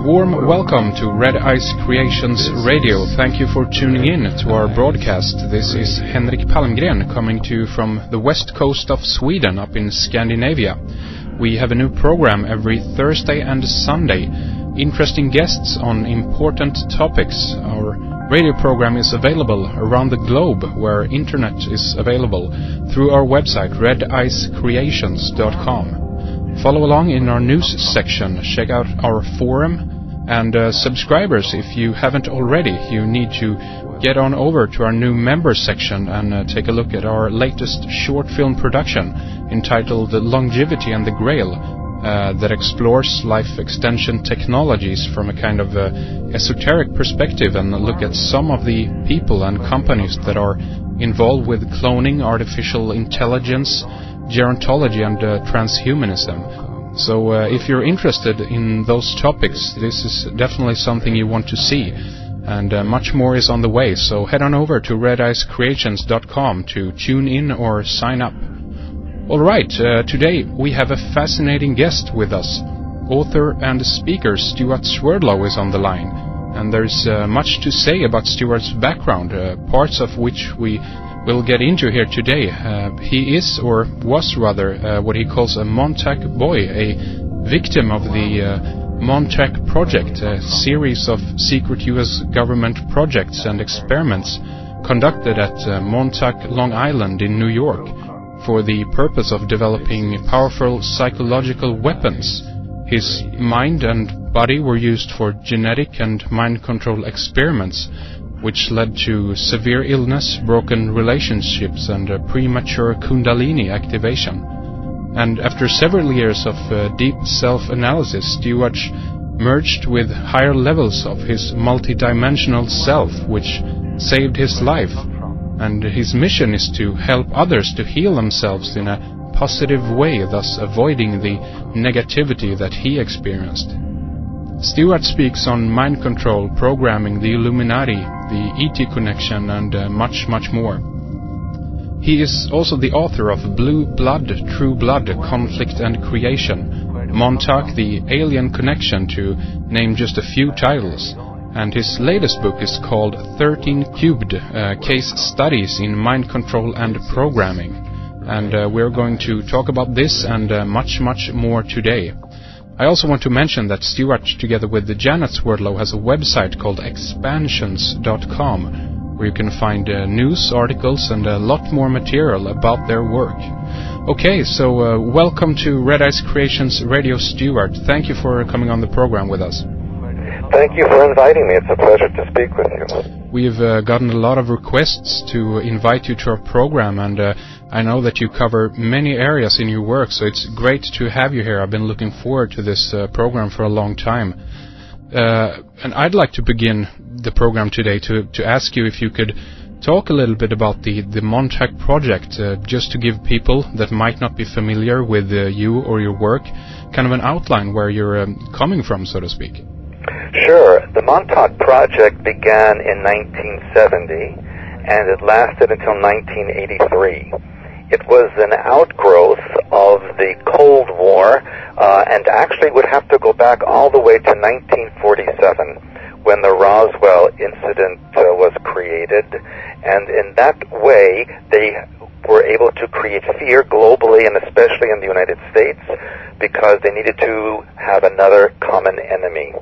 warm welcome to Red Ice Creations Radio. Thank you for tuning in to our broadcast. This is Henrik Palmgren coming to you from the west coast of Sweden up in Scandinavia. We have a new program every Thursday and Sunday. Interesting guests on important topics. Our radio program is available around the globe where internet is available through our website redicecreations.com. Follow along in our news section, check out our forum, and subscribers, if you haven't already, you need to get on over to our new members section and take a look at our latest short film production entitled Longevity and the Grail that explores life extension technologies from a kind of esoteric perspective and look at some of the people and companies that are involved with cloning, artificial intelligence, gerontology and transhumanism. So if you're interested in those topics, this is definitely something you want to see, and much more is on the way, so head on over to redicecreations.com to tune in or sign up. Alright, today we have a fascinating guest with us. Author and speaker Stewart Swerdlow is on the line, and there's much to say about Stewart's background, parts of which we'll get into here today. He is, or was rather, what he calls a Montauk boy, a victim of the Montauk project, a series of secret US government projects and experiments conducted at Montauk, Long Island in New York for the purpose of developing powerful psychological weapons. His mind and body were used for genetic and mind control experiments, which led to severe illness, broken relationships, and premature Kundalini activation. And after several years of deep self-analysis, Stewart merged with higher levels of his multidimensional self, which saved his life. And his mission is to help others to heal themselves in a positive way, thus avoiding the negativity that he experienced. Stewart speaks on mind control, programming, the Illuminati, the ET connection, and much, much more. He is also the author of Blue Blood, True Blood, Conflict and Creation, Montauk, the Alien Connection, to name just a few titles. And his latest book is called 13 Cubed, Case Studies in Mind Control and Programming. And we're going to talk about this and much, much more today. I also want to mention that Stewart, together with Janet Swerdlow, has a website called expansions.com, where you can find news, articles, and a lot more material about their work. Okay, so welcome to Red Ice Creations Radio, Stewart. Thank you for coming on the program with us. Thank you for inviting me. It's a pleasure to speak with you. We've gotten a lot of requests to invite you to our program, and I know that you cover many areas in your work, so it's great to have you here. I've been looking forward to this program for a long time. And I'd like to begin the program today to ask you if you could talk a little bit about the Montauk project, just to give people that might not be familiar with you or your work kind of an outline where you're coming from, so to speak. Sure. The Montauk project began in 1970, and it lasted until 1983. It was an outgrowth of the Cold War, and actually would have to go back all the way to 1947, when the Roswell incident was created. And in that way, they were able to create fear globally, and especially in the United States, because they needed to have another common enemy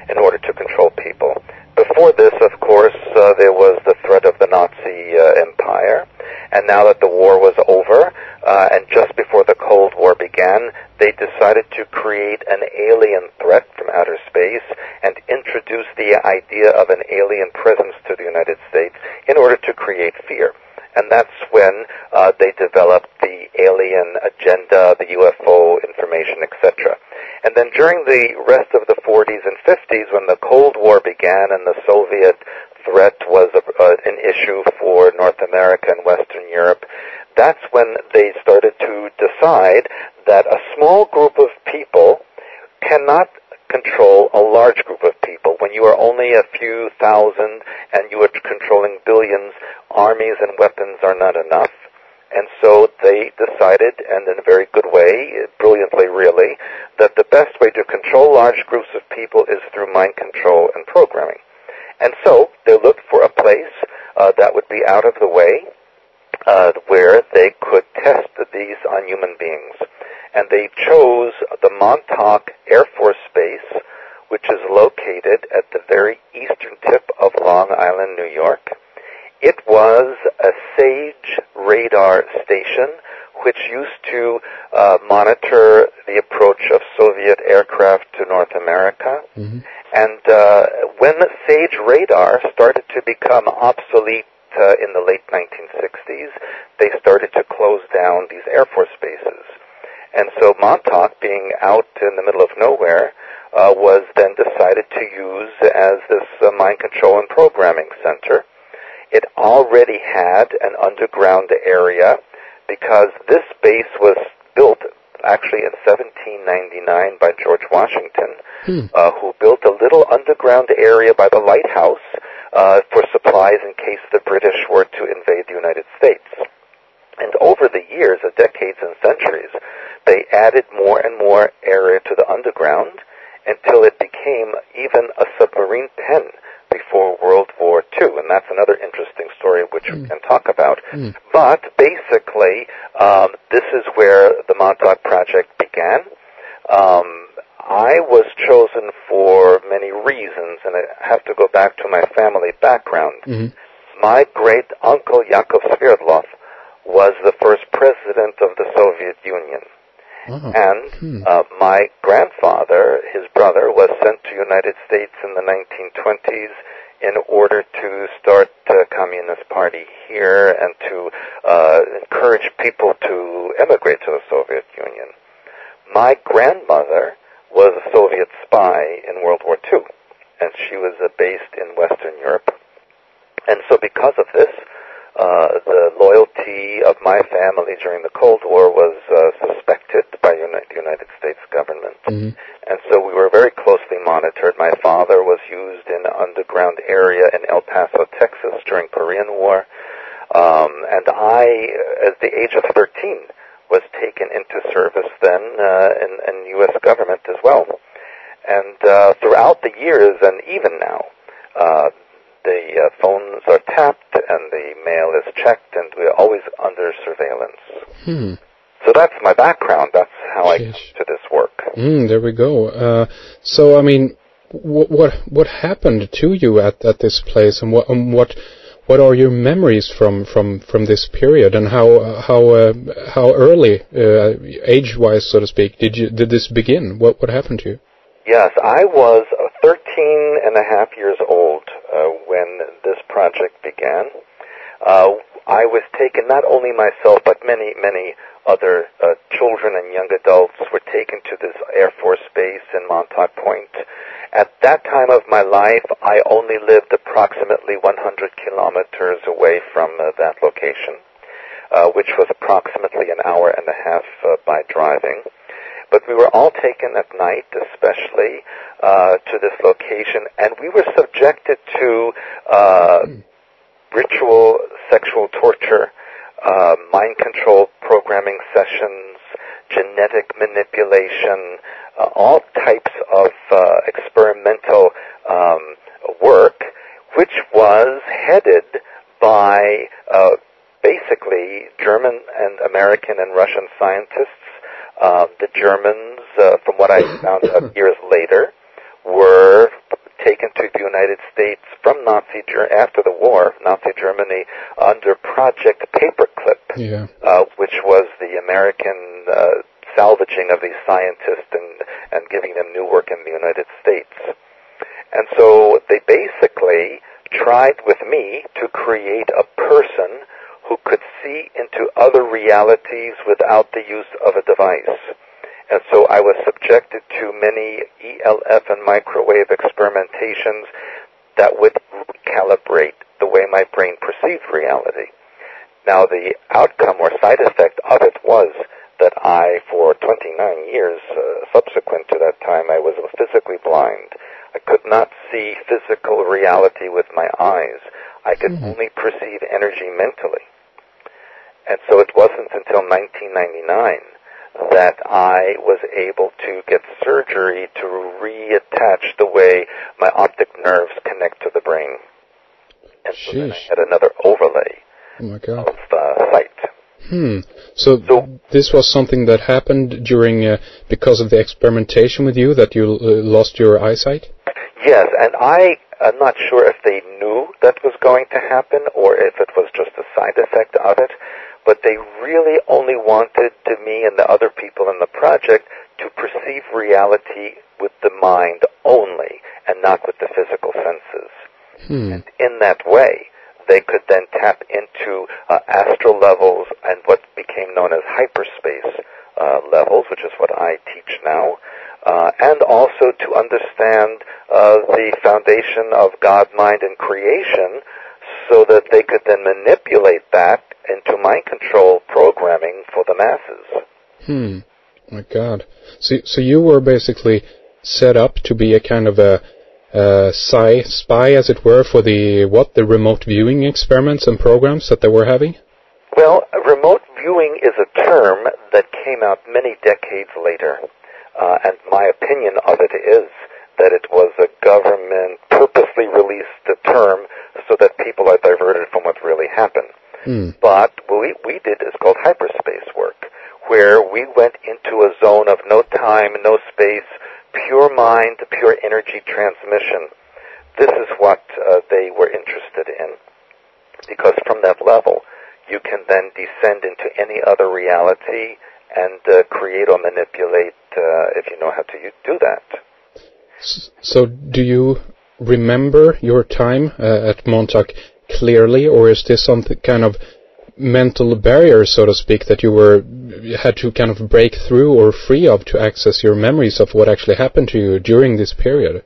in order to control people. Before this, of course, there was the threat of the Nazi Empire, and now that the war was over, and just before the Cold War began, they decided to create an alien threat from outer space and introduce the idea of an alien presence to the United States in order to create fear. And that's when they developed the alien agenda, the UFO information, etc. And then during the rest of the 40s and 50s, when the Cold War began and the Soviet threat was an issue for North America and Western Europe, that's when they started to decide that a small group of people cannot control a large group of people. When you are only a few thousand and you are controlling billions, armies and weapons are not enough. And so they decided, and in a very good way, brilliantly really, that the best way to control large groups of people is through mind control and programming. And so they looked for a place that would be out of the way, where they could test these on human beings. And they chose the Montauk Air Force Base, which is located at the very eastern tip of Long Island, New York. It was a SAGE radar station which used to monitor the approach of Soviet aircraft to North America. Mm-hmm. And when SAGE radar started to become obsolete in the late 1960s, they started to close down these Air Force bases. And so Montauk, being out in the middle of nowhere, was then decided to use as this mind control and programming center. It already had an underground area because this base was built actually in 1799 by George Washington, who built a little underground area by the lighthouse for supplies in case the British were to invade the United States. And over the years, decades and centuries, they added more and more area to the underground until it became even a submarine pen before World War II. And that's another interesting story which we can talk about. But basically, this is where the Montauk Project began. I was chosen for many reasons, and I have to go back to my family background. My great-uncle Yakov Sverdlov was the first president of the Soviet Union. And my grandfather, his brother, was sent to the United States in the 1920s in order to start the Communist Party here and to encourage people to emigrate to the Soviet Union. My grandmother was a Soviet spy in World War II, and she was based in Western Europe. And so because of this, the loyalty of my family during the Cold War was suspected by the United States government. And so we were very closely monitored. My father was used in an underground area in El Paso, Texas during Korean War. And I, at the age of 13, was taken into service then in U.S. government as well. And throughout the years, and even now, the phones are tapped and the mail is checked, and we're always under surveillance. So that's my background. That's how I came to this work. There we go. So, I mean, what happened to you at this place, and what are your memories from this period, and how early, age-wise, so to speak, did this begin? What happened to you? Yes, I was 13 and a half years old when this project began. I was taken, not only myself, but many other children and young adults were taken to this Air Force base in Montauk Point. At that time of my life, I only lived approximately 100 kilometers away from that location, which was approximately an hour and a half by driving. But we were all taken at night, especially, to this location, and we were subjected to ritual sexual torture, mind control programming sessions, genetic manipulation, all types of experimental work, which was headed by basically German and American and Russian scientists. The Germans, from what I found out years later, were taken to the United States from after the war, Nazi Germany, under Project Paperclip, which was the American salvaging of these scientists and giving them new work in the United States. And so they basically tried with me to create a person who could see into other realities without the use of a device. And so I was subjected to many ELF and microwave experimentations that would recalibrate the way my brain perceived reality. Now, the outcome or side effect of it was that I, for 29 years subsequent to that time, I was physically blind. I could not see physical reality with my eyes. I could only perceive energy mentally. And so it wasn't until 1999 that I was able to get surgery to reattach the way my optic nerves connect to the brain. And so then I had another overlay of sight. So this was something that happened during, because of the experimentation with you, that you lost your eyesight? Yes, and I'm not sure if they knew that was going to happen or if it was just a side effect of it, but they really only wanted me and the other people in the project to perceive reality with the mind only and not with the physical senses. And in that way, they could then tap into astral levels and what became known as hyperspace levels, which is what I teach now, and also to understand the foundation of God, mind, and creation, so that they could then manipulate that into mind control programming for the masses. My God. So you were basically set up to be a kind of a spy, as it were, for the remote viewing experiments and programs that they were having? Well, remote viewing is a term that came out many decades later, and my opinion of it is that it was a government purposely released term so that people are diverted from what really happened. But what we did is called hyperspace work, where we went into a zone of no time, no space, pure mind, pure energy transmission. This is what they were interested in, because from that level, you can then descend into any other reality and create or manipulate if you know how to do that. So do you remember your time at Montauk clearly, or is this some kind of mental barrier, so to speak, that you had to kind of break through or free of to access your memories of what actually happened to you during this period?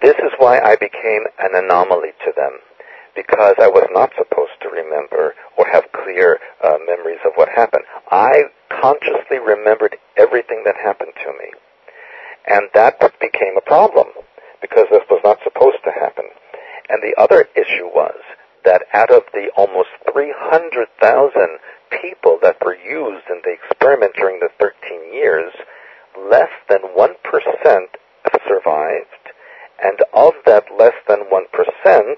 This is why I became an anomaly to them, because I was not supposed to remember or have clear memories of what happened. I consciously remembered everything that happened to me. And that became a problem, because this was not supposed to happen. And the other issue was that out of the almost 300,000 people that were used in the experiment during the 13 years, less than 1% survived, and of that less than 1%,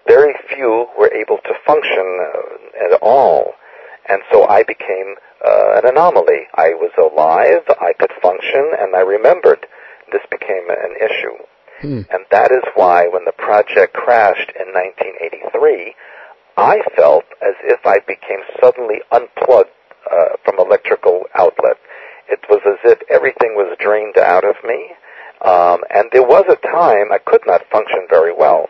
very few were able to function at all. And so I became an anomaly. I was alive, I could function, and I remembered. This became an issue. And that is why when the project crashed in 1983, I felt as if I became suddenly unplugged from electrical outlet. It was as if everything was drained out of me, and there was a time I could not function very well.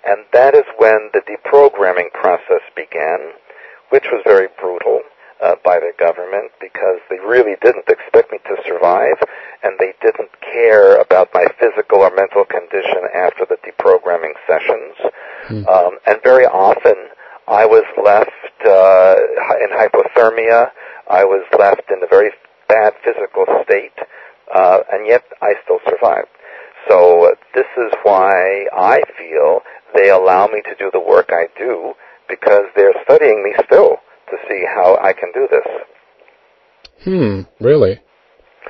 And that is when the deprogramming process began, which was very brutal by the government, because they really didn't expect me to survive, and they didn't care about my physical or mental condition after the deprogramming sessions. And very often I was left in hypothermia, I was left in a very bad physical state, and yet I still survived. So this is why I feel they allow me to do the work I do, because they're studying me still to see how I can do this. Really?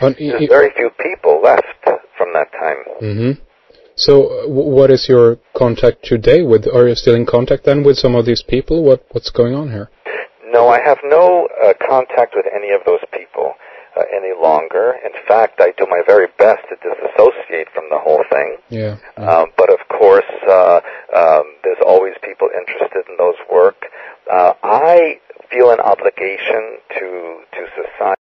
There's very few people left from that time. So what is your contact today with? Are you still in contact then with some of these people? What's going on here? No, I have no contact with any of those people any longer. In fact, I do my very best to disassociate from the whole thing. But of course, there's always people interested in those work. I feel an obligation to society.